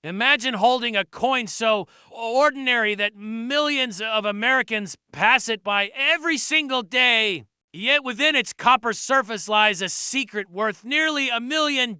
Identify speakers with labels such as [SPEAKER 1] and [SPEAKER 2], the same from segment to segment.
[SPEAKER 1] Imagine holding a coin so ordinary that millions of Americans pass it by every single day. Yet within its copper surface lies a secret worth nearly $1 million.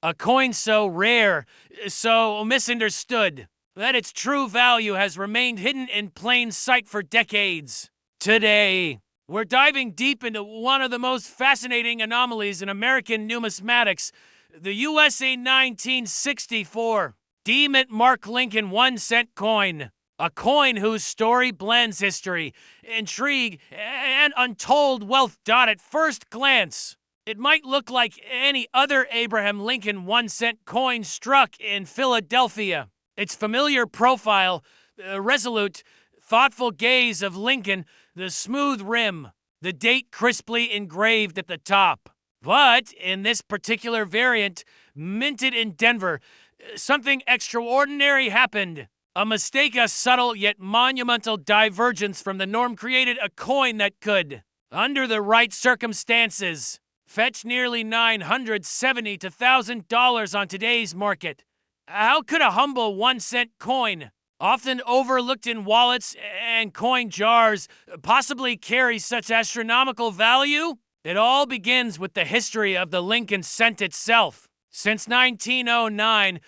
[SPEAKER 1] A coin so rare, so misunderstood, that its true value has remained hidden in plain sight for decades. Today, we're diving deep into one of the most fascinating anomalies in American numismatics, the USA 1964 D-Mint Mark Lincoln 1-cent coin. A coin whose story blends history, intrigue, and untold wealth. At first glance, it might look like any other Abraham Lincoln 1-cent coin struck in Philadelphia. Its familiar profile, the resolute, thoughtful gaze of Lincoln, the smooth rim, the date crisply engraved at the top. But in this particular variant, minted in Denver, something extraordinary happened. A mistake, a subtle yet monumental divergence from the norm, created a coin that could, under the right circumstances, fetch nearly $970 to $1,000 on today's market. How could a humble 1-cent coin, often overlooked in wallets and coin jars, possibly carry such astronomical value? It all begins with the history of the Lincoln cent itself. Since 1909,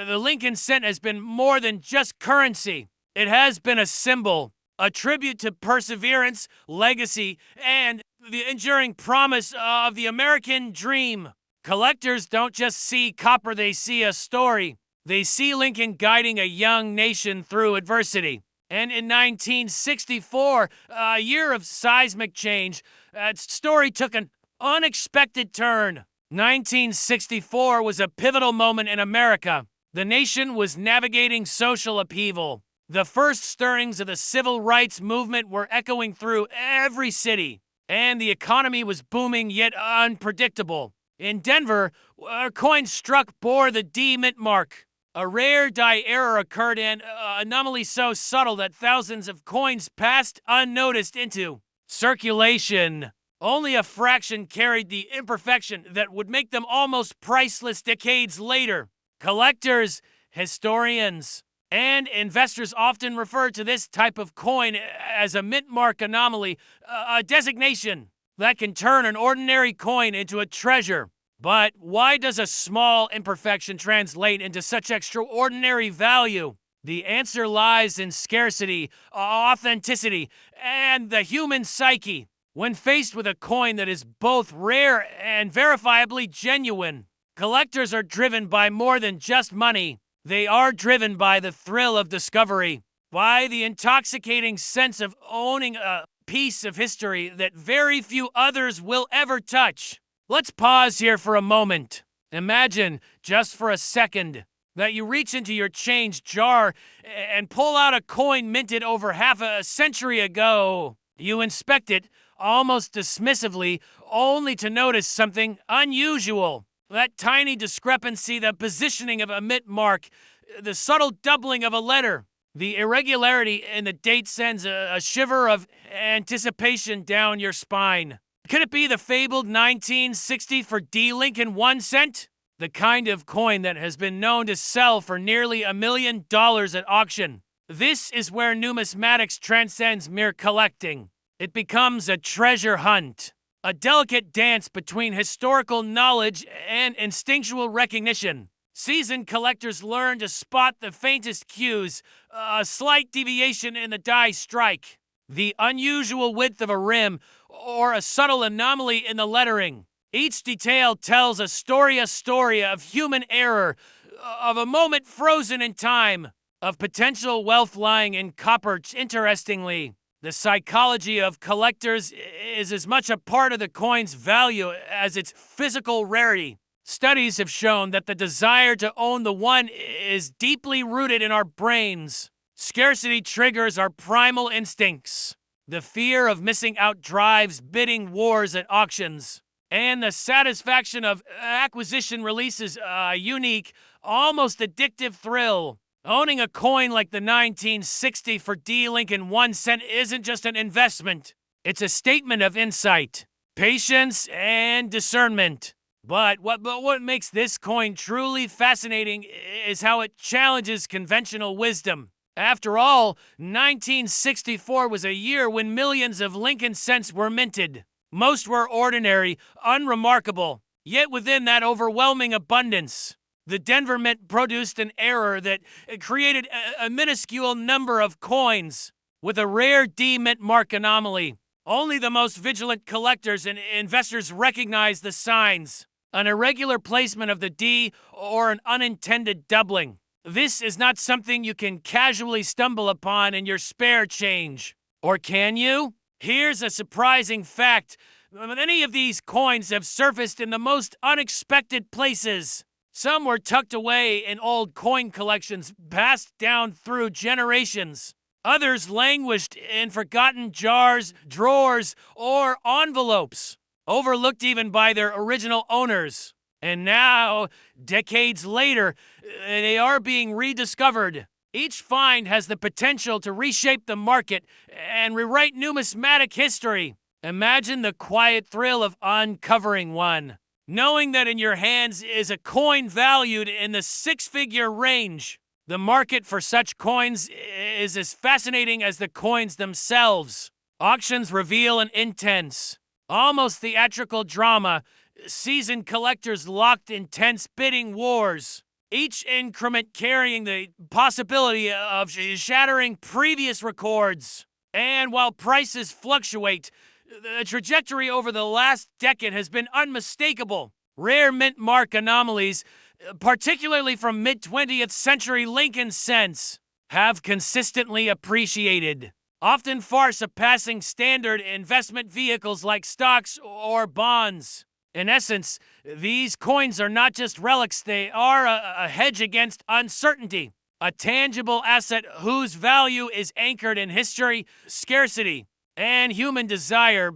[SPEAKER 1] the Lincoln cent has been more than just currency. It has been a symbol, a tribute to perseverance, legacy, and the enduring promise of the American dream. Collectors don't just see copper, they see a story. They see Lincoln guiding a young nation through adversity. And in 1964, a year of seismic change, that story took an unexpected turn. 1964 was a pivotal moment in America. The nation was navigating social upheaval. The first stirrings of the civil rights movement were echoing through every city, and the economy was booming yet unpredictable. In Denver, a coin struck bore the D-Mint mark. A rare die error occurred, and an anomaly so subtle that thousands of coins passed unnoticed into circulation. Only a fraction carried the imperfection that would make them almost priceless decades later. Collectors, historians, and investors often refer to this type of coin as a mint mark anomaly, a designation that can turn an ordinary coin into a treasure. But why does a small imperfection translate into such extraordinary value? The answer lies in scarcity, authenticity, and the human psyche. When faced with a coin that is both rare and verifiably genuine, collectors are driven by more than just money. They are driven by the thrill of discovery, by the intoxicating sense of owning a piece of history that very few others will ever touch. Let's pause here for a moment. Imagine, just for a second, that you reach into your change jar and pull out a coin minted over half a century ago. You inspect it, almost dismissively, only to notice something unusual. That tiny discrepancy, the positioning of a mint mark, the subtle doubling of a letter. The irregularity in the date sends a shiver of anticipation down your spine. Could it be the fabled 1960 for D. Lincoln 1-cent? The kind of coin that has been known to sell for nearly $1 million at auction. This is where numismatics transcends mere collecting. It becomes a treasure hunt, a delicate dance between historical knowledge and instinctual recognition. Seasoned collectors learn to spot the faintest cues, a slight deviation in the die strike, the unusual width of a rim, or a subtle anomaly in the lettering. Each detail tells a story of human error, of a moment frozen in time, of potential wealth lying in copper. Interestingly, the psychology of collectors is as much a part of the coin's value as its physical rarity. Studies have shown that the desire to own the one is deeply rooted in our brains. Scarcity triggers our primal instincts. The fear of missing out drives bidding wars at auctions. And the satisfaction of acquisition releases a unique, almost addictive thrill. Owning a coin like the 1960 for D. Lincoln 1-cent isn't just an investment. It's a statement of insight, patience, and discernment. But what makes this coin truly fascinating is how it challenges conventional wisdom. After all, 1964 was a year when millions of Lincoln cents were minted. Most were ordinary, unremarkable, yet within that overwhelming abundance, the Denver Mint produced an error that created a minuscule number of coins with a rare D mint mark anomaly. Only the most vigilant collectors and investors recognize the signs: an irregular placement of the D or an unintended doubling. This is not something you can casually stumble upon in your spare change. Or can you? Here's a surprising fact. Many of these coins have surfaced in the most unexpected places. Some were tucked away in old coin collections passed down through generations. Others languished in forgotten jars, drawers, or envelopes, overlooked even by their original owners. And now, decades later, they are being rediscovered. Each find has the potential to reshape the market and rewrite numismatic history. Imagine the quiet thrill of uncovering one, knowing that in your hands is a coin valued in the six-figure range. The market for such coins is as fascinating as the coins themselves. Auctions reveal an intense, almost theatrical drama. Seasoned collectors locked in tense bidding wars, each increment carrying the possibility of shattering previous records. And while prices fluctuate, the trajectory over the last decade has been unmistakable. Rare mint mark anomalies, particularly from mid-20th century Lincoln cents, have consistently appreciated, often far surpassing standard investment vehicles like stocks or bonds. In essence, these coins are not just relics, they are a hedge against uncertainty, a tangible asset whose value is anchored in history, scarcity, and human desire.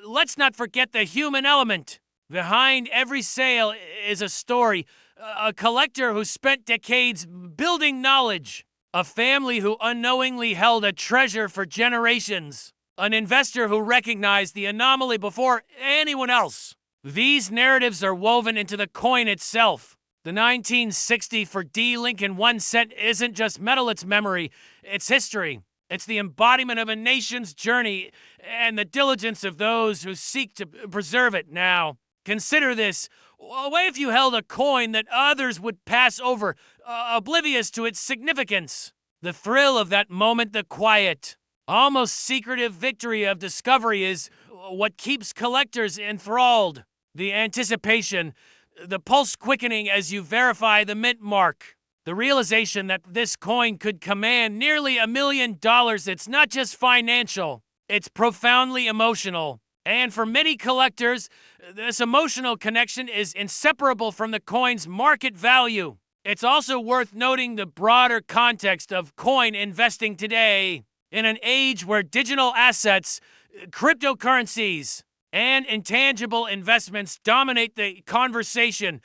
[SPEAKER 1] Let's not forget the human element. Behind every sale is a story, a collector who spent decades building knowledge, a family who unknowingly held a treasure for generations, an investor who recognized the anomaly before anyone else. These narratives are woven into the coin itself. The 1960 for D Lincoln 1 cent isn't just metal, it's memory, it's history. It's the embodiment of a nation's journey and the diligence of those who seek to preserve it now. Consider this. What if you held a coin that others would pass over, oblivious to its significance? The thrill of that moment, the quiet, almost secretive victory of discovery is what keeps collectors enthralled. The anticipation, the pulse quickening as you verify the mint mark. The realization that this coin could command nearly $1 million. It's not just financial, it's profoundly emotional. And for many collectors, this emotional connection is inseparable from the coin's market value. It's also worth noting the broader context of coin investing today. In an age where digital assets, cryptocurrencies, and intangible investments dominate the conversation,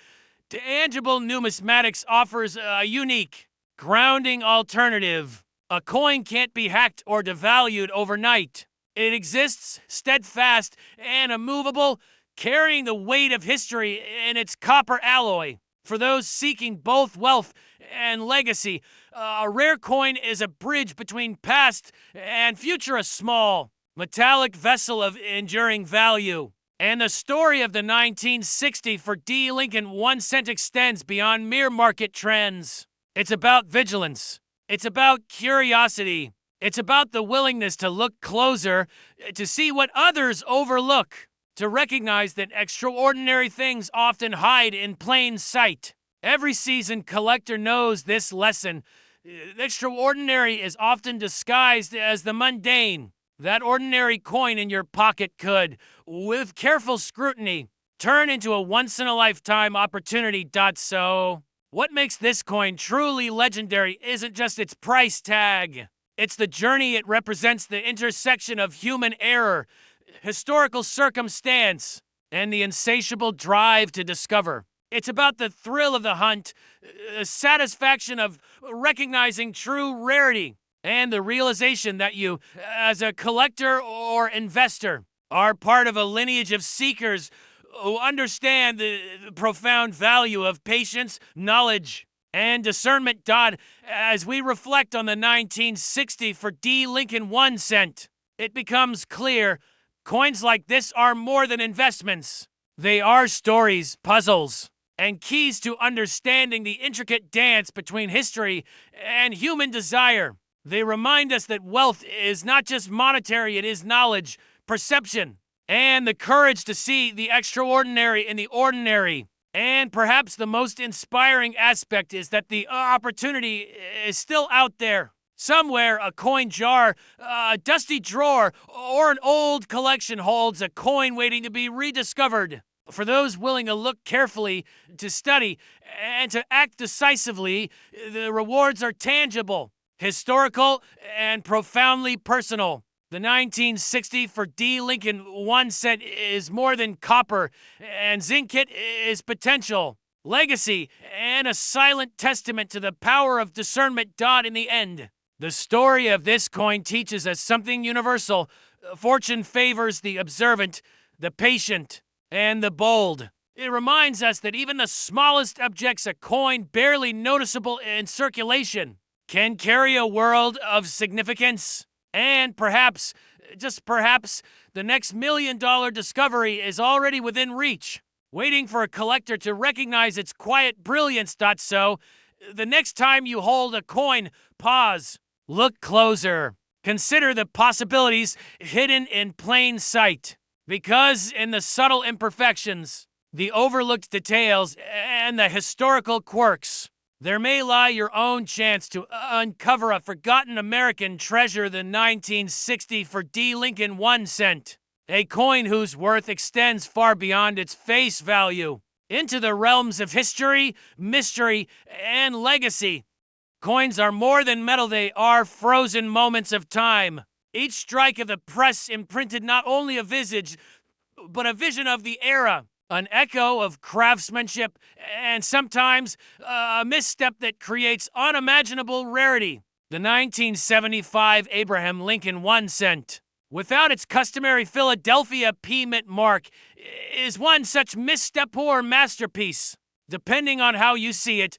[SPEAKER 1] Tangible Numismatics offers a unique, grounding alternative. A coin can't be hacked or devalued overnight. It exists steadfast and immovable, carrying the weight of history in its copper alloy. For those seeking both wealth and legacy, a rare coin is a bridge between past and future, a small, metallic vessel of enduring value. And the story of the 1960 for D Lincoln 1 cent extends beyond mere market trends. It's about vigilance. It's about curiosity. It's about the willingness to look closer, to see what others overlook, to recognize that extraordinary things often hide in plain sight. Every seasoned collector knows this lesson. The extraordinary is often disguised as the mundane. That ordinary coin in your pocket could, with careful scrutiny, turn into a once-in-a-lifetime opportunity. So, what makes this coin truly legendary isn't just its price tag. It's the journey it represents, the intersection of human error, historical circumstance, and the insatiable drive to discover. It's about the thrill of the hunt, the satisfaction of recognizing true rarity, and the realization that you, as a collector or investor, are part of a lineage of seekers who understand the profound value of patience, knowledge, and discernment. As we reflect on the 1960 for D. Lincoln 1 cent, it becomes clear coins like this are more than investments. They are stories, puzzles, and keys to understanding the intricate dance between history and human desire. They remind us that wealth is not just monetary, it is knowledge, perception, and the courage to see the extraordinary in the ordinary. And perhaps the most inspiring aspect is that the opportunity is still out there. Somewhere, a coin jar, a dusty drawer, or an old collection holds a coin waiting to be rediscovered. For those willing to look carefully, to study, and to act decisively, the rewards are tangible, historical, and profoundly personal. The 1960 for D. Lincoln 1 cent is more than copper, and zinc is potential, legacy, and a silent testament to the power of discernment. In the end, the story of this coin teaches us something universal. Fortune favors the observant, the patient, and the bold. It reminds us that even the smallest objects, a coin barely noticeable in circulation, can carry a world of significance. And perhaps, just perhaps, the next $1 million discovery is already within reach, waiting for a collector to recognize its quiet brilliance. So, the next time you hold a coin, pause, look closer, consider the possibilities hidden in plain sight. Because in the subtle imperfections, the overlooked details, and the historical quirks, there may lie your own chance to uncover a forgotten American treasure. The 1960 for D. Lincoln 1 cent, a coin whose worth extends far beyond its face value, into the realms of history, mystery, and legacy. Coins are more than metal, they are frozen moments of time. Each strike of the press imprinted not only a visage, but a vision of the era, an echo of craftsmanship, and sometimes a misstep that creates unimaginable rarity. The 1975 Abraham Lincoln 1 cent, without its customary Philadelphia P mint mark, is one such misstep or masterpiece. Depending on how you see it,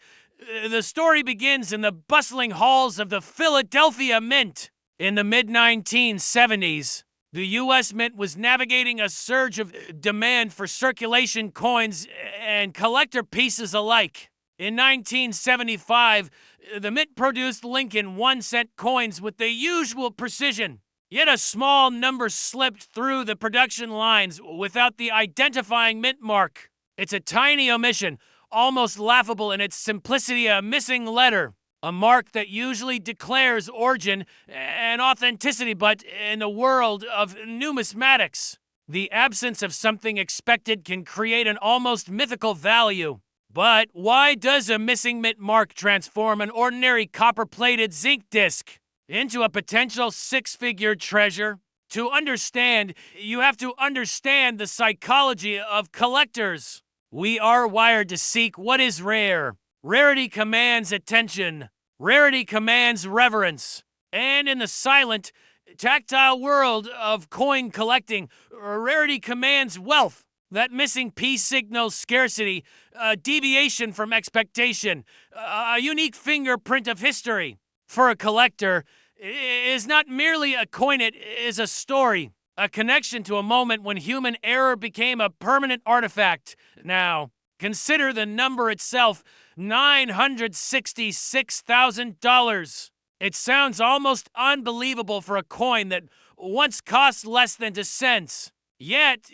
[SPEAKER 1] the story begins in the bustling halls of the Philadelphia Mint. In the mid-1970s, the U.S. Mint was navigating a surge of demand for circulation coins and collector pieces alike. In 1975, the Mint produced Lincoln 1 cent coins with the usual precision. Yet a small number slipped through the production lines without the identifying mint mark. It's a tiny omission, almost laughable in its simplicity, a missing letter. A mark that usually declares origin and authenticity, but in the world of numismatics, the absence of something expected can create an almost mythical value. But why does a missing mint mark transform an ordinary copper-plated zinc disc into a potential six-figure treasure? To understand, you have to understand the psychology of collectors. We are wired to seek what is rare. Rarity commands attention. Rarity commands reverence. And in the silent, tactile world of coin collecting, rarity commands wealth. That missing piece signals scarcity, a deviation from expectation, a unique fingerprint of history. For a collector, it is not merely a coin, it is a story, a connection to a moment when human error became a permanent artifact. Now, consider the number itself, $966,000. It sounds almost unbelievable for a coin that once cost less than 2 cents. Yet,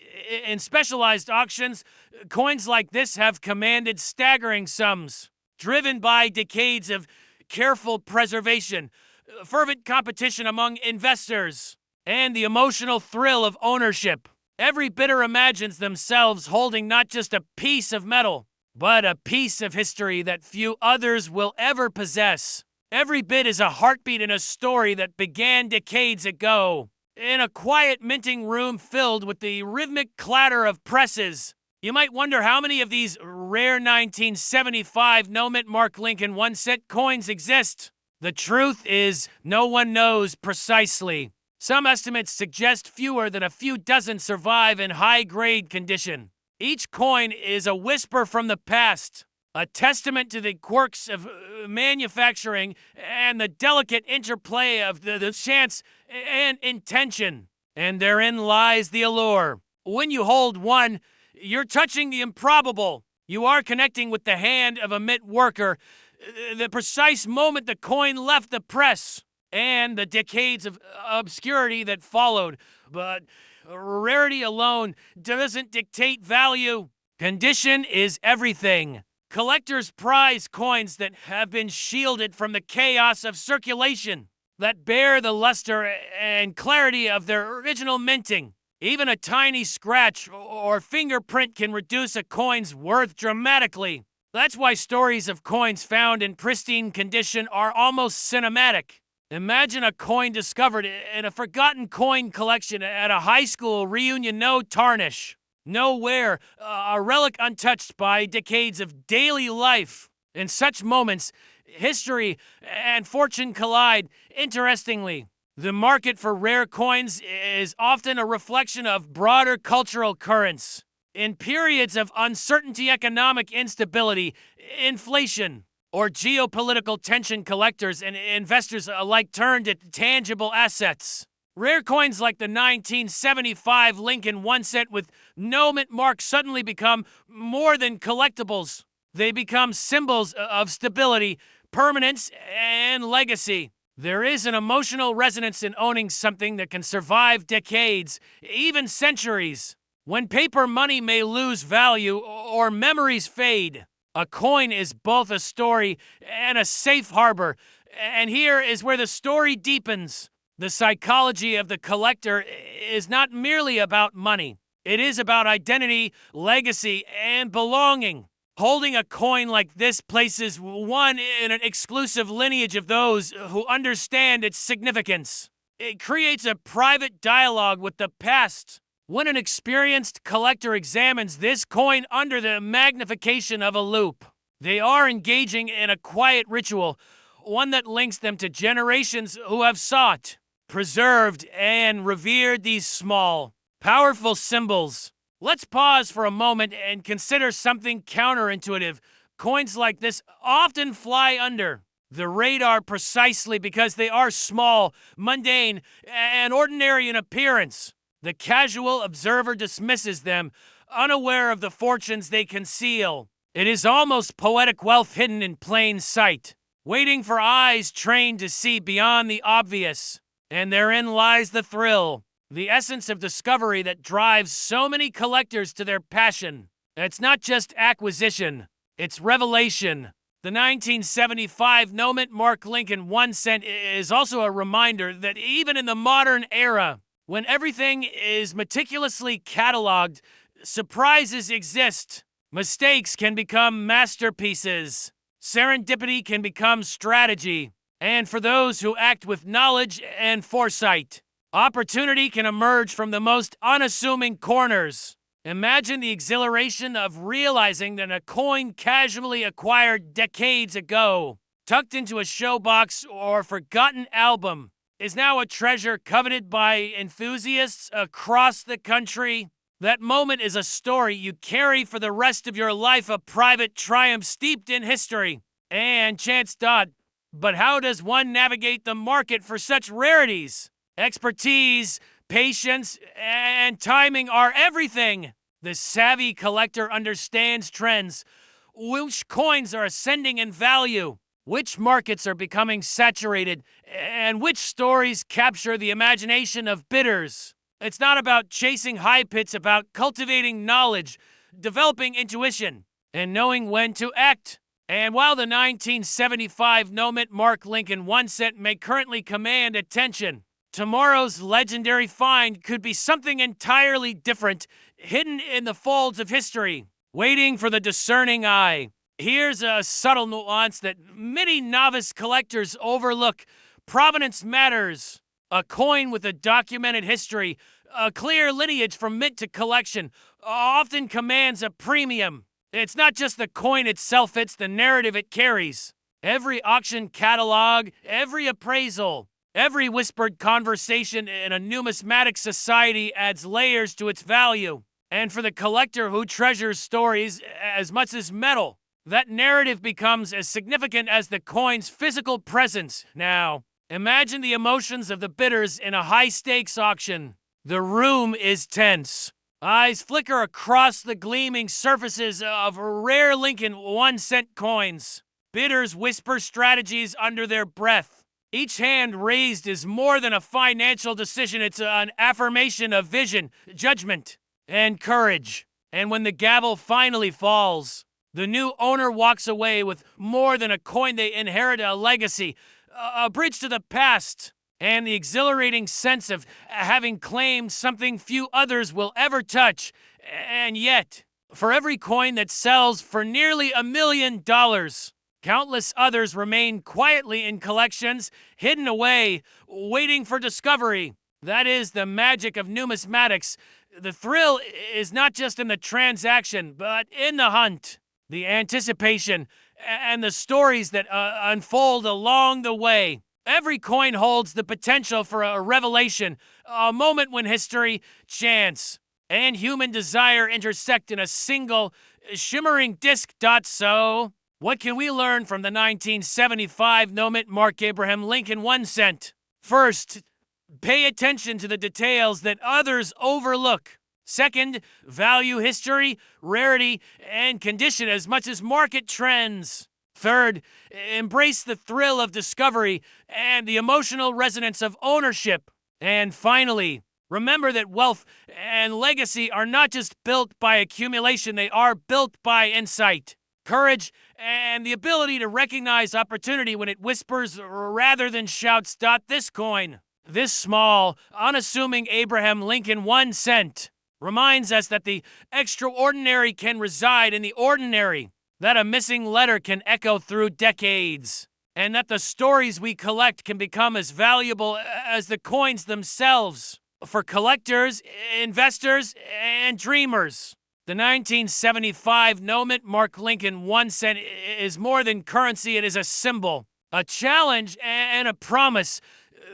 [SPEAKER 1] in specialized auctions, coins like this have commanded staggering sums, driven by decades of careful preservation, fervent competition among investors, and the emotional thrill of ownership. Every bidder imagines themselves holding not just a piece of metal, but a piece of history that few others will ever possess. Every bid is a heartbeat in a story that began decades ago. In a quiet minting room filled with the rhythmic clatter of presses, you might wonder how many of these rare 1975 no-mint mark Lincoln 1 cent coins exist. The truth is, no one knows precisely. Some estimates suggest fewer than a few dozen survive in high-grade condition. Each coin is a whisper from the past, a testament to the quirks of manufacturing and the delicate interplay of the chance and intention. And therein lies the allure. When you hold one, you're touching the improbable. You are connecting with the hand of a mint worker, the precise moment the coin left the press, and the decades of obscurity that followed. But rarity alone doesn't dictate value. Condition is everything. Collectors prize coins that have been shielded from the chaos of circulation, that bear the luster and clarity of their original minting. Even a tiny scratch or fingerprint can reduce a coin's worth dramatically. That's why stories of coins found in pristine condition are almost cinematic. Imagine a coin discovered in a forgotten coin collection at a high school reunion, no tarnish, no wear, a relic untouched by decades of daily life. In such moments, history and fortune collide. Interestingly, the market for rare coins is often a reflection of broader cultural currents. In periods of uncertainty, economic instability, inflation, or geopolitical tension, collectors and investors alike turn to tangible assets. Rare coins like the 1975 Lincoln 1 cent with no mint mark suddenly become more than collectibles. They become symbols of stability, permanence, and legacy. There is an emotional resonance in owning something that can survive decades, even centuries. When paper money may lose value or memories fade, a coin is both a story and a safe harbor. And here is where the story deepens. The psychology of the collector is not merely about money. It is about identity, legacy, and belonging. Holding a coin like this places one in an exclusive lineage of those who understand its significance. It creates a private dialogue with the past. When an experienced collector examines this coin under the magnification of a loupe, they are engaging in a quiet ritual, one that links them to generations who have sought, preserved, and revered these small, powerful symbols. Let's pause for a moment and consider something counterintuitive. Coins like this often fly under the radar precisely because they are small, mundane, and ordinary in appearance. The casual observer dismisses them, unaware of the fortunes they conceal. It is almost poetic wealth hidden in plain sight, waiting for eyes trained to see beyond the obvious. And therein lies the thrill, the essence of discovery that drives so many collectors to their passion. It's not just acquisition, it's revelation. The 1975 no mint mark Lincoln 1 cent is also a reminder that even in the modern era, when everything is meticulously cataloged, surprises exist. Mistakes can become masterpieces. Serendipity can become strategy. And for those who act with knowledge and foresight, opportunity can emerge from the most unassuming corners. Imagine the exhilaration of realizing that a coin casually acquired decades ago, tucked into a showbox or forgotten album, is now a treasure coveted by enthusiasts across the country. That moment is a story you carry for the rest of your life, a private triumph steeped in history and chance. But how does one navigate the market for such rarities? Expertise, patience, and timing are everything. The savvy collector understands trends, which coins are ascending in value, which markets are becoming saturated, and which stories capture the imagination of bidders. It's not about chasing hype, it's about cultivating knowledge, developing intuition, and knowing when to act. And while the 1975 no mint mark Lincoln 1 cent may currently command attention, tomorrow's legendary find could be something entirely different, hidden in the folds of history, waiting for the discerning eye. Here's a subtle nuance that many novice collectors overlook. Provenance matters. A coin with a documented history, a clear lineage from mint to collection, often commands a premium. It's not just the coin itself, it's the narrative it carries. Every auction catalog, every appraisal, every whispered conversation in a numismatic society adds layers to its value. And for the collector who treasures stories as much as metal, that narrative becomes as significant as the coin's physical presence. Now, imagine the emotions of the bidders in a high-stakes auction. The room is tense. Eyes flicker across the gleaming surfaces of rare Lincoln 1-cent coins. Bidders whisper strategies under their breath. Each hand raised is more than a financial decision. It's an affirmation of vision, judgment, and courage. And when the gavel finally falls, the new owner walks away with more than a coin. They inherit a legacy, a bridge to the past, and the exhilarating sense of having claimed something few others will ever touch. And yet, for every coin that sells for nearly $1 million, countless others remain quietly in collections, hidden away, waiting for discovery. That is the magic of numismatics. The thrill is not just in the transaction, but in the hunt, the anticipation, and the stories that unfold along the way. Every coin holds the potential for a revelation, a moment when history, chance, and human desire intersect in a single, shimmering disc. So, what can we learn from the 1975 no-mint Mark Abraham Lincoln 1-cent? First, pay attention to the details that others overlook. Second, value history, rarity, and condition as much as market trends. Third, embrace the thrill of discovery and the emotional resonance of ownership. And finally, remember that wealth and legacy are not just built by accumulation, they are built by insight, courage, and the ability to recognize opportunity when it whispers rather than shouts. This coin, this small, unassuming Abraham Lincoln 1-cent, reminds us that the extraordinary can reside in the ordinary, that a missing letter can echo through decades, and that the stories we collect can become as valuable as the coins themselves. For collectors, investors, and dreamers, the 1975 no-mint Mark Lincoln 1-cent is more than currency. It is a symbol, a challenge, and a promise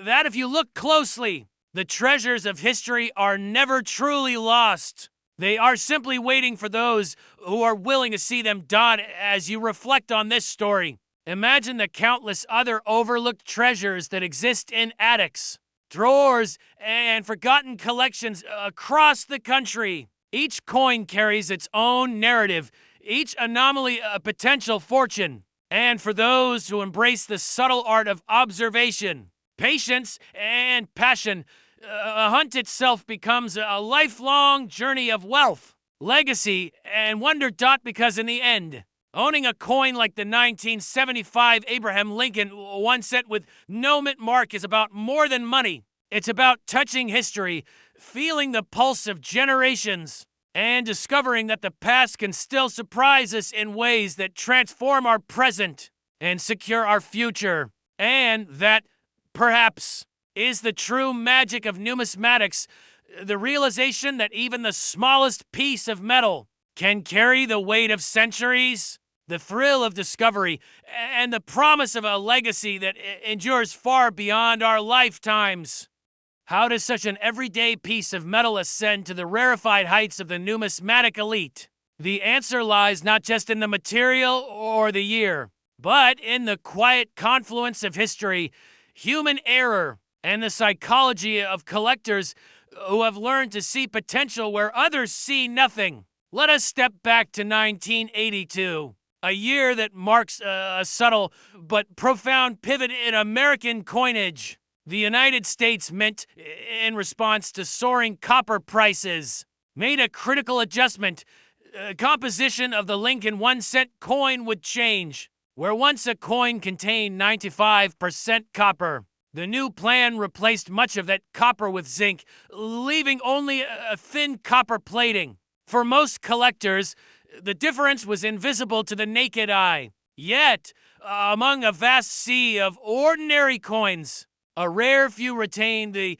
[SPEAKER 1] that if you look closely, the treasures of history are never truly lost. They are simply waiting for those who are willing to see them dawn. As you reflect on this story, imagine the countless other overlooked treasures that exist in attics, drawers, and forgotten collections across the country. Each coin carries its own narrative, each anomaly a potential fortune. And for those who embrace the subtle art of observation, patience, and passion, a hunt itself becomes a lifelong journey of wealth, legacy, and wonder. Because in the end, owning a coin like the 1975 Abraham Lincoln 1-cent with no-mint mark is about more than money. It's about touching history, feeling the pulse of generations, and discovering that the past can still surprise us in ways that transform our present and secure our future. And that, perhaps, is the true magic of numismatics, the realization that even the smallest piece of metal can carry the weight of centuries, the thrill of discovery, and the promise of a legacy that endures far beyond our lifetimes. How does such an everyday piece of metal ascend to the rarefied heights of the numismatic elite? The answer lies not just in the material or the year, but in the quiet confluence of history, human error, and the psychology of collectors who have learned to see potential where others see nothing. Let us step back to 1982, a year that marks a subtle but profound pivot in American coinage. The United States Mint, in response to soaring copper prices, made a critical adjustment. Composition of the Lincoln 1-cent coin would change. Where once a coin contained 95% copper, the new plan replaced much of that copper with zinc, leaving only a thin copper plating. For most collectors, the difference was invisible to the naked eye. Yet, among a vast sea of ordinary coins, a rare few retained the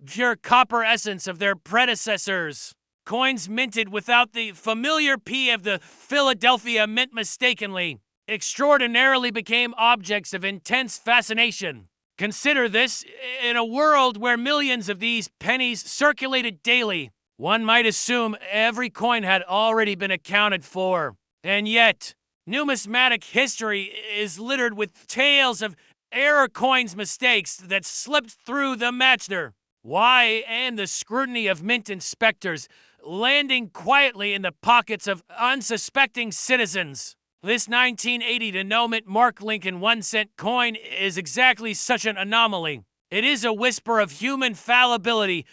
[SPEAKER 1] pure copper essence of their predecessors. Coins minted without the familiar P of the Philadelphia Mint mistakenly, extraordinarily became objects of intense fascination. Consider this: in a world where millions of these pennies circulated daily, One might assume every coin had already been accounted for. And yet, numismatic history is littered with tales of error coins mistakes that slipped through the matcher. Why, and the scrutiny of mint inspectors, landing quietly in the pockets of unsuspecting citizens. This 1980 denouement Mark Lincoln 1-cent coin is exactly such an anomaly. It is a whisper of human fallibility,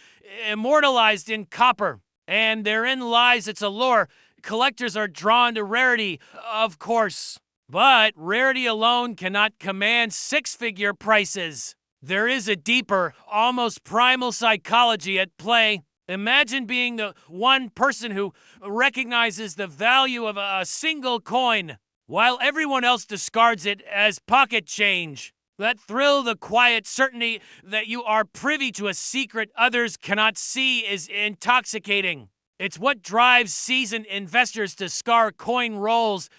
[SPEAKER 1] immortalized in copper. And therein lies its allure. Collectors are drawn to rarity, of course. But rarity alone cannot command six-figure prices. There is a deeper, almost primal psychology at play. Imagine being the one person who recognizes the value of a single coin, while everyone else discards it as pocket change. That thrill, the quiet certainty that you are privy to a secret others cannot see is intoxicating. It's what drives seasoned investors to scar coin rolls,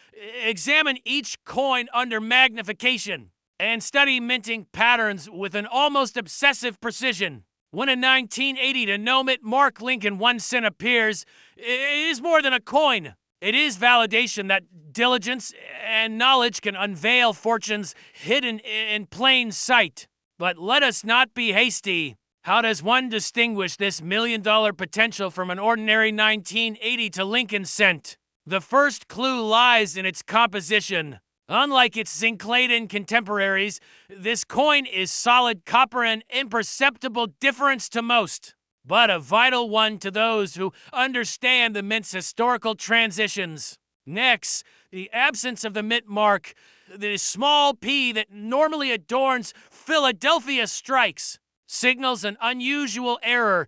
[SPEAKER 1] examine each coin under magnification, and study minting patterns with an almost obsessive precision. When a 1980 denouement Mark Lincoln 1-cent appears, it is more than a coin. It is validation that diligence and knowledge can unveil fortunes hidden in plain sight. But let us not be hasty. How does one distinguish this million-dollar potential from an ordinary 1980 to Lincoln cent? The first clue lies in its composition. Unlike its zinc-laden contemporaries, this coin is solid copper, an imperceptible difference to most, but a vital one to those who understand the mint's historical transitions. Next, the absence of the mint mark, the small P that normally adorns Philadelphia strikes, signals an unusual error.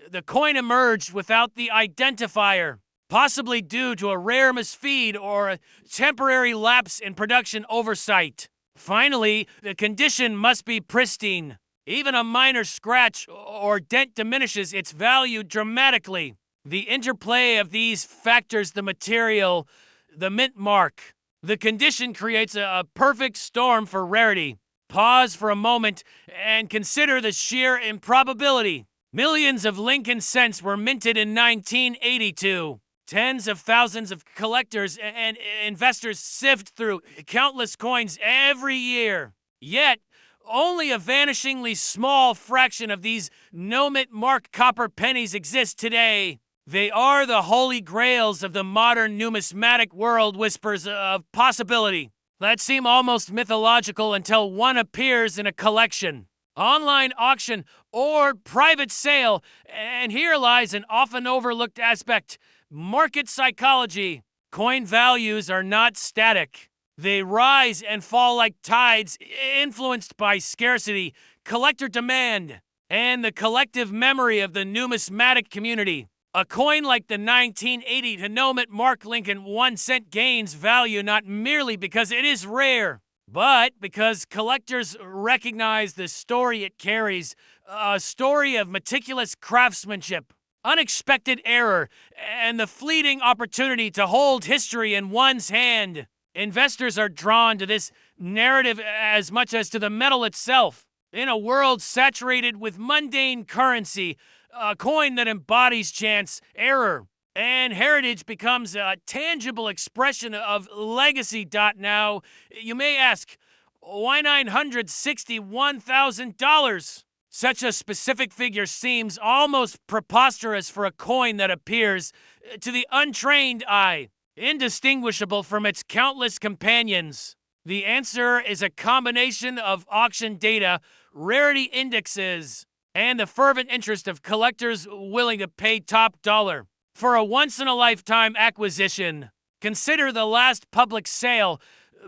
[SPEAKER 1] The coin emerged without the identifier, possibly due to a rare misfeed or a temporary lapse in production oversight. Finally, the condition must be pristine. Even a minor scratch or dent diminishes its value dramatically. The interplay of these factors, the material, the mint mark, the condition creates a perfect storm for rarity. Pause for a moment and consider the sheer improbability. Millions of Lincoln cents were minted in 1982. Tens of thousands of collectors and investors sift through countless coins every year. Yet, only a vanishingly small fraction of these no-mint mark copper pennies exist today. They are the holy grails of the modern numismatic world, whispers of possibility that seem almost mythological until one appears in a collection, online auction, or private sale. And here lies an often overlooked aspect: market psychology. Coin values are not static. They rise and fall like tides, influenced by scarcity, collector demand, and the collective memory of the numismatic community. A coin like the 1980 denouement Mark Lincoln 1-cent gains value not merely because it is rare, but because collectors recognize the story it carries, a story of meticulous craftsmanship, unexpected error, and the fleeting opportunity to hold history in one's hand. Investors are drawn to this narrative as much as to the metal itself. In a world saturated with mundane currency, a coin that embodies chance, error, and heritage becomes a tangible expression of legacy. Now, you may ask, why $961,000? Such a specific figure seems almost preposterous for a coin that appears, to the untrained eye, indistinguishable from its countless companions. The answer is a combination of auction data, rarity indexes, and the fervent interest of collectors willing to pay top dollar for a once-in-a-lifetime acquisition. Consider the last public sale.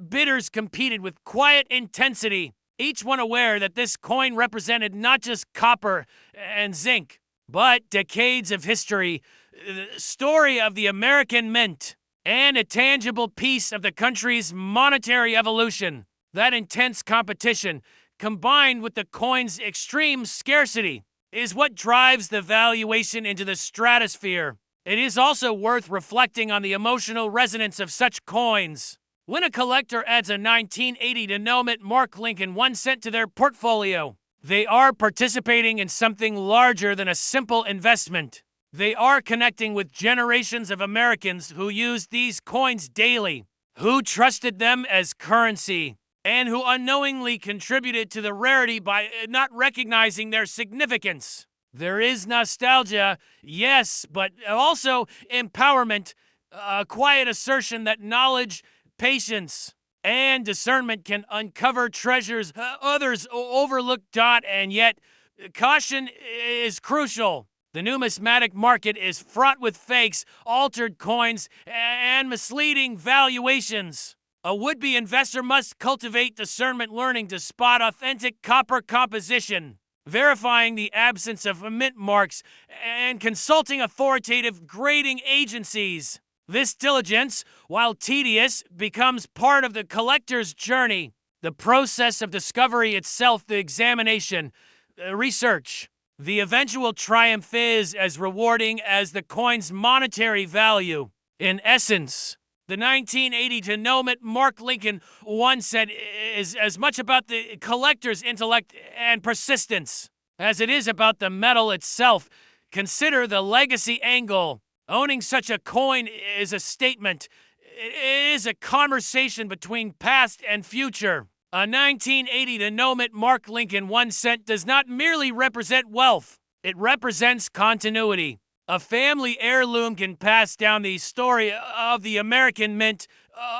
[SPEAKER 1] Bidders competed with quiet intensity, each one aware that this coin represented not just copper and zinc, but decades of history, the story of the American mint, and a tangible piece of the country's monetary evolution. That intense competition, combined with the coin's extreme scarcity, is what drives the valuation into the stratosphere. It is also worth reflecting on the emotional resonance of such coins. When a collector adds a 1980 denouement Mark Lincoln 1-cent to their portfolio, they are participating in something larger than a simple investment. They are connecting with generations of Americans who used these coins daily, who trusted them as currency, and who unknowingly contributed to the rarity by not recognizing their significance. There is nostalgia, yes, but also empowerment, a quiet assertion that knowledge, patience, and discernment can uncover treasures others overlook. And yet, caution is crucial. The numismatic market is fraught with fakes, altered coins, and misleading valuations. A would-be investor must cultivate discernment, learning to spot authentic copper composition, verifying the absence of mint marks, and consulting authoritative grading agencies. This diligence, while tedious, becomes part of the collector's journey. The process of discovery itself, the examination, research. The eventual triumph is as rewarding as the coin's monetary value. In essence, the 1980 to know it Mark Lincoln once said is as much about the collector's intellect and persistence as it is about the metal itself. Consider the legacy angle. Owning such a coin is a statement. It is a conversation between past and future. A 1980 to know it Mark Lincoln 1 cent does not merely represent wealth. It represents continuity. A family heirloom can pass down the story of the American mint,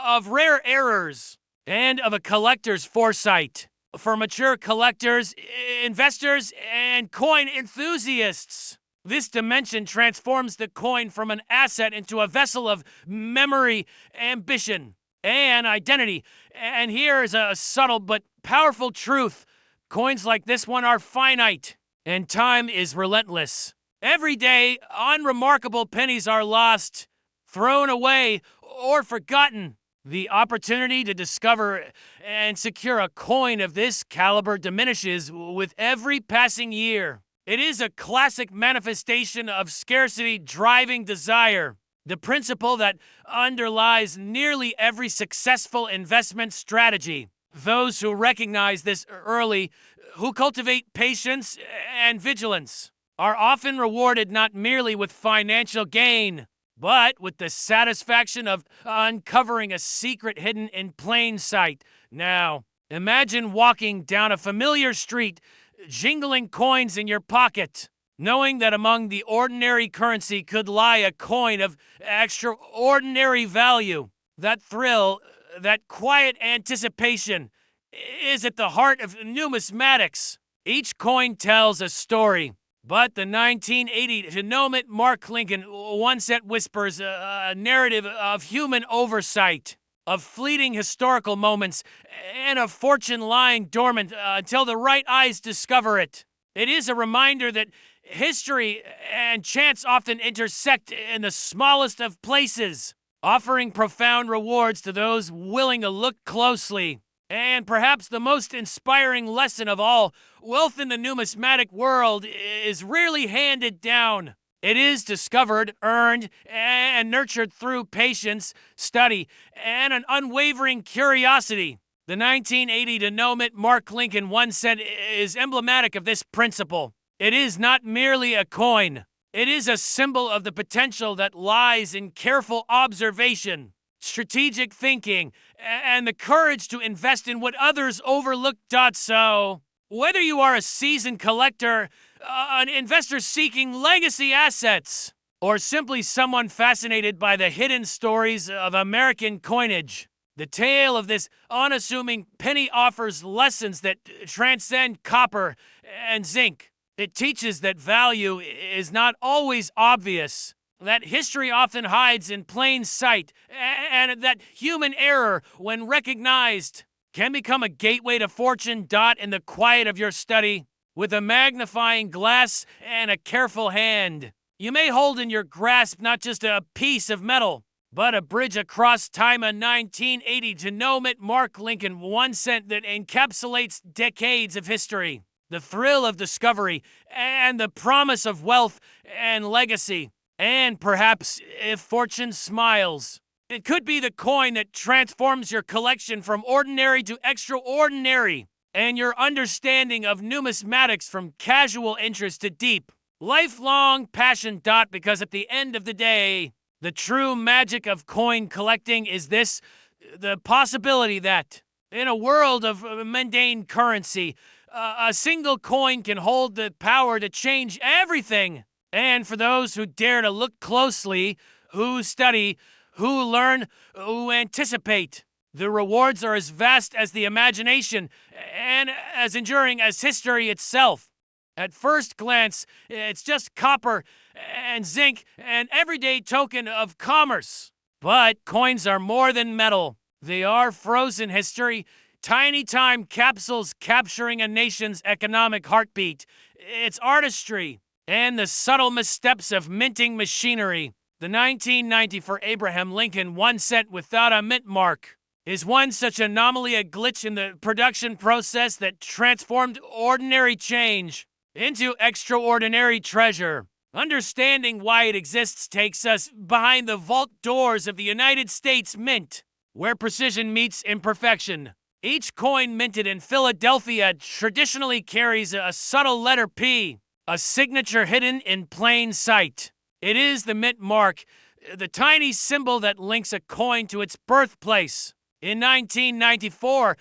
[SPEAKER 1] of rare errors, and of a collector's foresight. For mature collectors, investors, and coin enthusiasts, this dimension transforms the coin from an asset into a vessel of memory, ambition, and identity. And here is a subtle but powerful truth. Coins like this one are finite, and time is relentless. Every day, unremarkable pennies are lost, thrown away, or forgotten. The opportunity to discover and secure a coin of this caliber diminishes with every passing year. It is a classic manifestation of scarcity driving desire, the principle that underlies nearly every successful investment strategy. Those who recognize this early, who cultivate patience and vigilance, are often rewarded not merely with financial gain, but with the satisfaction of uncovering a secret hidden in plain sight. Now, imagine walking down a familiar street, jingling coins in your pocket, knowing that among the ordinary currency could lie a coin of extraordinary value. That thrill, that quiet anticipation, is at the heart of numismatics. Each coin tells a story, but the 1980 to know it Mark Lincoln 1 cent whispers a narrative of human oversight, of fleeting historical moments, and of fortune lying dormant until the right eyes discover it. It is a reminder that history and chance often intersect in the smallest of places, offering profound rewards to those willing to look closely. And perhaps the most inspiring lesson of all, wealth in the numismatic world is rarely handed down. It is discovered, earned, and nurtured through patience, study, and an unwavering curiosity. The 1980 to know it Mark Lincoln 1 cent is emblematic of this principle. It is not merely a coin. It is a symbol of the potential that lies in careful observation, strategic thinking, and the courage to invest in what others overlook. So, whether you are a seasoned collector, an investor seeking legacy assets, or simply someone fascinated by the hidden stories of American coinage, the tale of this unassuming penny offers lessons that transcend copper and zinc. It teaches that value is not always obvious, that history often hides in plain sight, and that human error, when recognized, can become a gateway to fortune. In the quiet of your study, with a magnifying glass and a careful hand, you may hold in your grasp not just a piece of metal, but a bridge across time, a 1980 to know it Mark Lincoln 1 cent that encapsulates decades of history, the thrill of discovery, and the promise of wealth and legacy. And perhaps, if fortune smiles, it could be the coin that transforms your collection from ordinary to extraordinary, and your understanding of numismatics from casual interest to deep, lifelong passion. Because at the end of the day, the true magic of coin collecting is this: the possibility that in a world of mundane currency, a single coin can hold the power to change everything. And for those who dare to look closely, who study, who learn, who anticipate, the rewards are as vast as the imagination and as enduring as history itself. At first glance, it's just copper and zinc, an everyday token of commerce. But coins are more than metal. They are frozen history, tiny time capsules capturing a nation's economic heartbeat, its artistry, and the subtle missteps of minting machinery. The 1990 for Abraham Lincoln 1 cent without a mint mark is one such anomaly, a glitch in the production process that transformed ordinary change into extraordinary treasure. Understanding why it exists takes us behind the vault doors of the United States Mint, where precision meets imperfection. Each coin minted in Philadelphia traditionally carries a subtle letter P, a signature hidden in plain sight. It is the mint mark, the tiny symbol that links a coin to its birthplace. In 1994,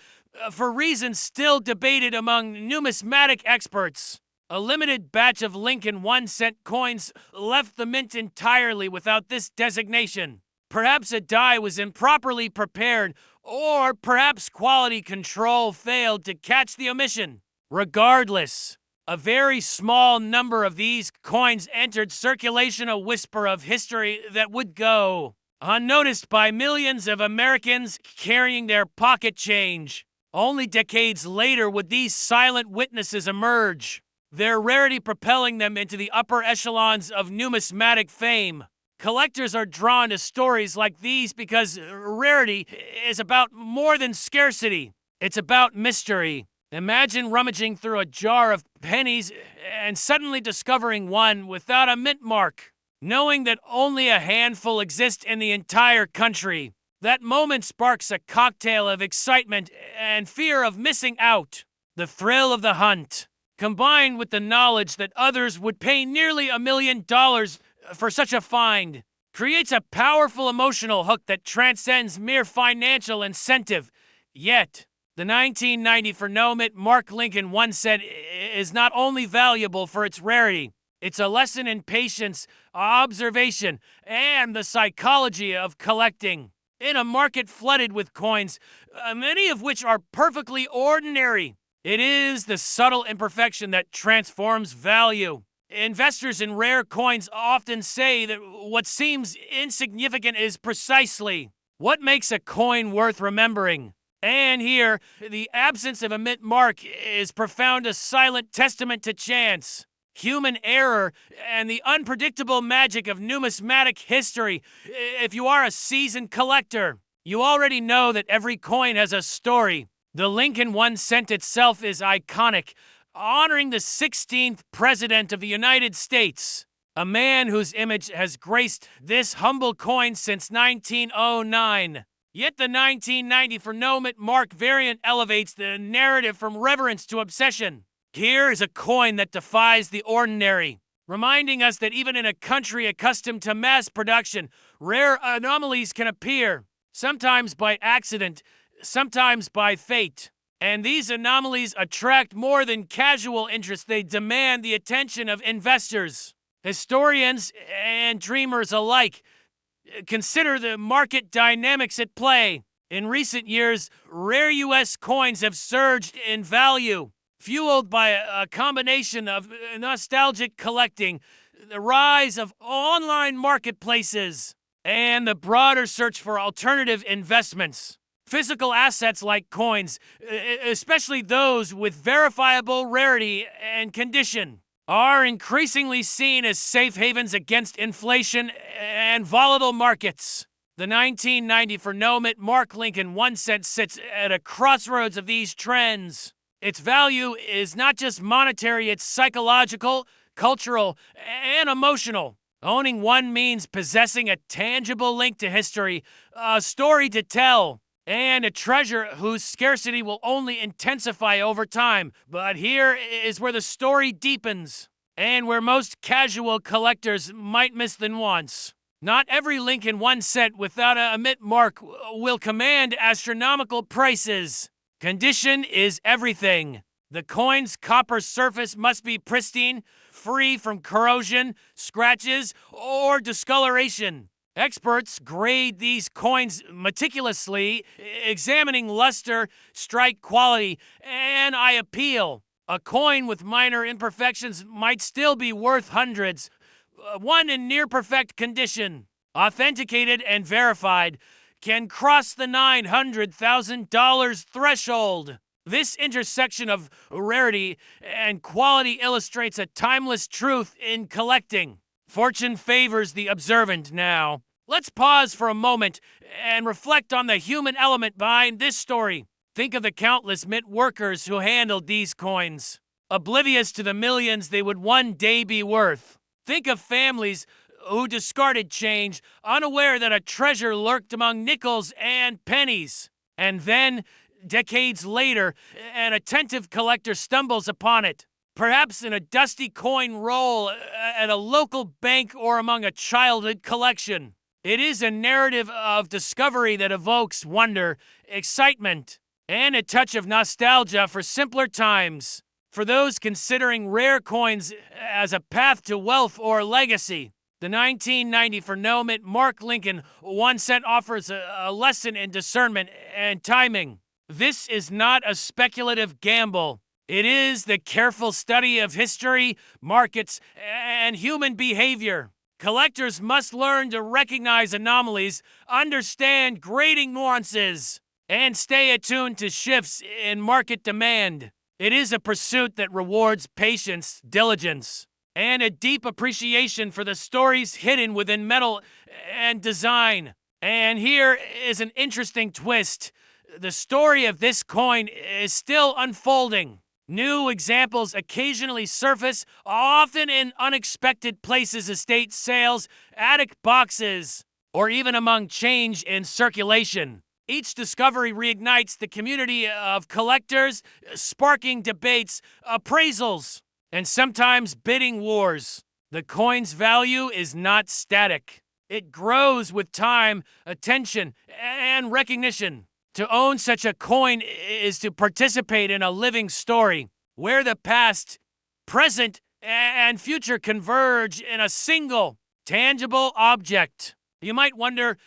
[SPEAKER 1] for reasons still debated among numismatic experts, a limited batch of Lincoln 1 cent coins left the mint entirely without this designation. Perhaps a die was improperly prepared, or perhaps quality control failed to catch the omission. Regardless, a very small number of these coins entered circulation, a whisper of history that would go unnoticed by millions of Americans carrying their pocket change. Only decades later would these silent witnesses emerge, their rarity propelling them into the upper echelons of numismatic fame. Collectors are drawn to stories like these because rarity is about more than scarcity. It's about mystery. Imagine rummaging through a jar of pennies and suddenly discovering one without a mint mark, knowing that only a handful exist in the entire country. That moment sparks a cocktail of excitement and fear of missing out. The thrill of the hunt, combined with the knowledge that others would pay nearly $1 million for such a find, creates a powerful emotional hook that transcends mere financial incentive. Yet, the 1990 for no mint mark Lincoln 1 cent is not only valuable for its rarity, it's a lesson in patience, observation, and the psychology of collecting. In a market flooded with coins, many of which are perfectly ordinary, it is the subtle imperfection that transforms value. Investors in rare coins often say that what seems insignificant is precisely what makes a coin worth remembering. And here, the absence of a mint mark is profound, a silent testament to chance, human error, and the unpredictable magic of numismatic history. If you are a seasoned collector, you already know that every coin has a story. The Lincoln 1 cent itself is iconic, honoring the 16th President of the United States, a man whose image has graced this humble coin since 1909. Yet the 1990 for no mint mark variant elevates the narrative from reverence to obsession. Here is a coin that defies the ordinary, reminding us that even in a country accustomed to mass production, rare anomalies can appear, sometimes by accident, sometimes by fate. And these anomalies attract more than casual interest. They demand the attention of investors, historians, and dreamers alike. Consider the market dynamics at play. In recent years, rare U.S. coins have surged in value, fueled by a combination of nostalgic collecting, the rise of online marketplaces, and the broader search for alternative investments. Physical assets like coins, especially those with verifiable rarity and condition, are increasingly seen as safe havens against inflation and volatile markets. The 1990 for no mint mark Lincoln 1 cent sits at a crossroads of these trends. Its value is not just monetary, it's psychological, cultural, and emotional. Owning one means possessing a tangible link to history, a story to tell, and a treasure whose scarcity will only intensify over time. But here is where the story deepens. and where most casual collectors might miss than once. Not every link in one set without a mint mark will command astronomical prices. Condition is everything. The coin's copper surface must be pristine, free from corrosion, scratches, or discoloration. Experts grade these coins meticulously, examining luster, strike quality, and eye appeal. A coin with minor imperfections might still be worth hundreds. One in near-perfect condition, authenticated and verified, can cross the $900,000 threshold. This intersection of rarity and quality illustrates a timeless truth in collecting. Fortune favors the observant now. Let's pause for a moment and reflect on the human element behind this story. Think of the countless mint workers who handled these coins, oblivious to the millions they would one day be worth. Think of families who discarded change, unaware that a treasure lurked among nickels and pennies. And then, decades later, an attentive collector stumbles upon it, perhaps in a dusty coin roll at a local bank or among a childhood collection. It is a narrative of discovery that evokes wonder, excitement, and a touch of nostalgia for simpler times. For those considering rare coins as a path to wealth or legacy, the 1990 for no mint Mark Lincoln 1 cent offers a lesson in discernment and timing. This is not a speculative gamble. It is the careful study of history, markets, and human behavior. Collectors must learn to recognize anomalies, understand grading nuances, and stay attuned to shifts in market demand. It is a pursuit that rewards patience, diligence, and a deep appreciation for the stories hidden within metal and design. And here is an interesting twist. The story of this coin is still unfolding. New examples occasionally surface, often in unexpected places, estate sales, attic boxes, or even among change in circulation. Each discovery reignites the community of collectors, sparking debates, appraisals, and sometimes bidding wars. The coin's value is not static. It grows with time, attention, and recognition. To own such a coin is to participate in a living story, where the past, present, and future converge in a single, tangible object. You might wonder,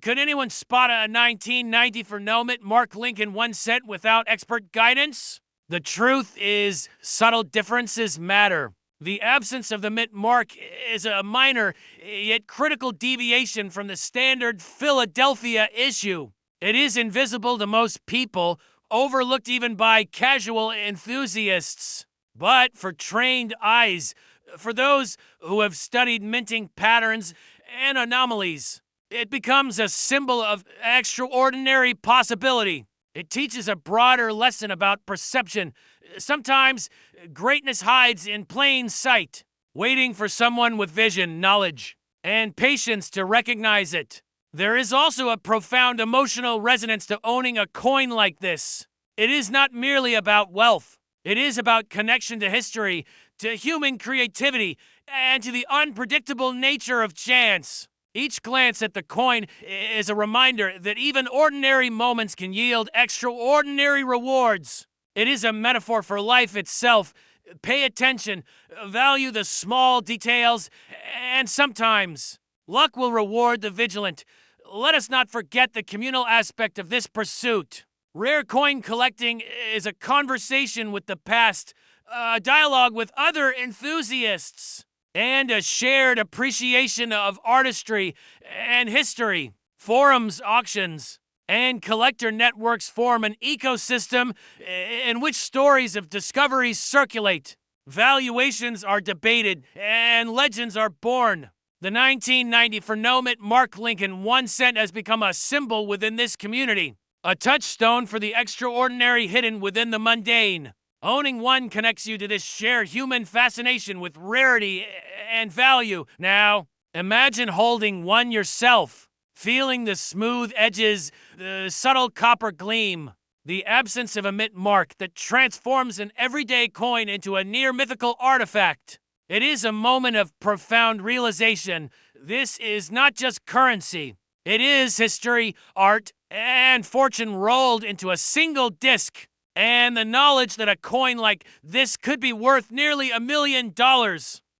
[SPEAKER 1] could anyone spot a 1990 for no mint Mark Lincoln 1 cent without expert guidance? The truth is, subtle differences matter. The absence of the mint mark is a minor, yet critical deviation from the standard Philadelphia issue. It is invisible to most people, overlooked even by casual enthusiasts. But for trained eyes, for those who have studied minting patterns and anomalies, it becomes a symbol of extraordinary possibility. It teaches a broader lesson about perception. Sometimes greatness hides in plain sight, waiting for someone with vision, knowledge, and patience to recognize it. There is also a profound emotional resonance to owning a coin like this. It is not merely about wealth. It is about connection to history, to human creativity, and to the unpredictable nature of chance. Each glance at the coin is a reminder that even ordinary moments can yield extraordinary rewards. It is a metaphor for life itself. Pay attention, value the small details, and sometimes luck will reward the vigilant. Let us not forget the communal aspect of this pursuit. Rare coin collecting is a conversation with the past, a dialogue with other enthusiasts, and a shared appreciation of artistry and history. Forums, auctions, and collector networks form an ecosystem in which stories of discoveries circulate. Valuations are debated, and legends are born. The 1990 for no mint Mark Lincoln 1 cent has become a symbol within this community, a touchstone for the extraordinary hidden within the mundane. Owning one connects you to this shared human fascination with rarity and value. Now, imagine holding one yourself, feeling the smooth edges, the subtle copper gleam, the absence of a mint mark that transforms an everyday coin into a near-mythical artifact. It is a moment of profound realization. This is not just currency. It is history, art, and fortune rolled into a single disc. And the knowledge that a coin like this could be worth nearly $1 million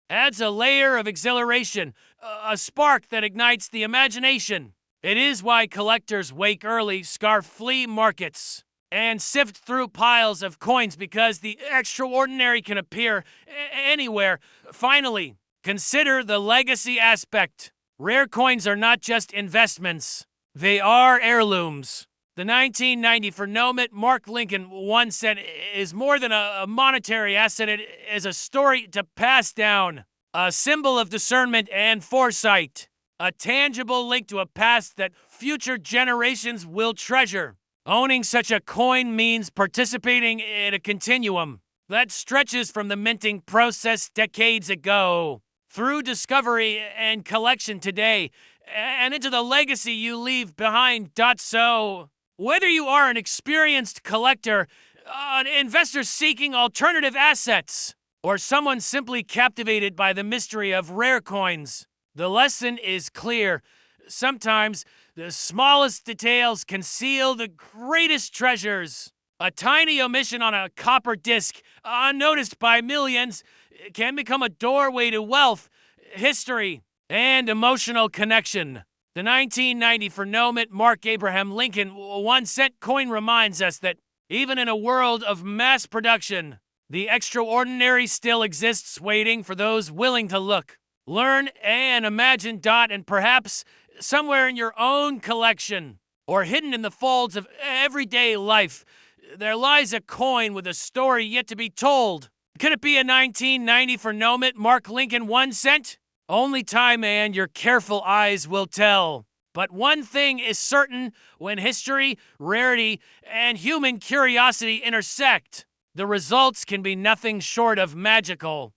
[SPEAKER 1] adds a layer of exhilaration, a spark that ignites the imagination. It is why collectors wake early, scarf flea markets, and sift through piles of coins, because the extraordinary can appear anywhere. Finally, consider the legacy aspect. Rare coins are not just investments, they are heirlooms. The 1990 for Nomit Mark Lincoln 1 cent is more than a monetary asset. It is a story to pass down, a symbol of discernment and foresight, a tangible link to a past that future generations will treasure. Owning such a coin means participating in a continuum that stretches from the minting process decades ago, through discovery and collection today, and into the legacy you leave behind. So, whether you are an experienced collector, an investor seeking alternative assets, or someone simply captivated by the mystery of rare coins, the lesson is clear. Sometimes the smallest details conceal the greatest treasures. A tiny omission on a copper disc, unnoticed by millions, can become a doorway to wealth, history, and emotional connection. The 1990 for Nomit Mark Abraham Lincoln 1 cent coin reminds us that even in a world of mass production, the extraordinary still exists, waiting for those willing to look, learn, and imagine. And perhaps somewhere in your own collection, or hidden in the folds of everyday life, there lies a coin with a story yet to be told. Could it be a 1990 for Nomit Mark Lincoln 1 cent? Only time and your careful eyes will tell. But one thing is certain: when history, rarity, and human curiosity intersect, the results can be nothing short of magical.